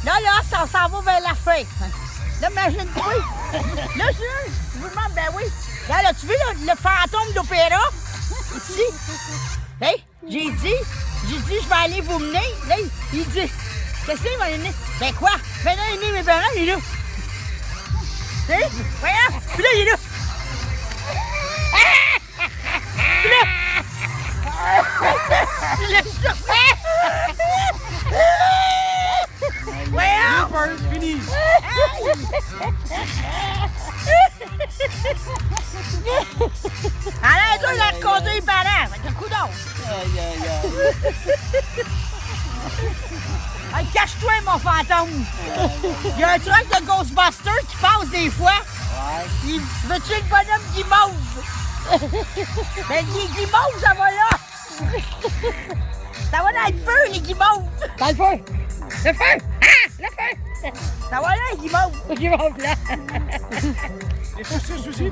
Là, ça s'en va vers la fin. Là, imagine-toi. Là, je vous demande, ben oui. Là, tu vu le fantôme d'opéra? Ici. Hey, j'ai dit, je vais aller vous mener. Là, il dit, qu'est-ce qu'il va mener? Ben quoi? Ben là, il est mes parents, il est là. Tu sais? Voyons. Puis là, il est là. Puis là. Voyons! Fini! Allez, toi, il a raconté les parents. Fait que coup d'eau. Hey, cache-toi, mon fantôme. Il y a un truc de Ghostbusters qui passe des fois. Ouais. Veux-tu le bonhomme qui mauve? Ben, les guimauves, ça va là. Ça va dans le feu, les guimauves. Dans le feu! Le feu! Ah! Le feu! Ça va là, les guimauves. Ok, bon, là. Les saucisses aussi.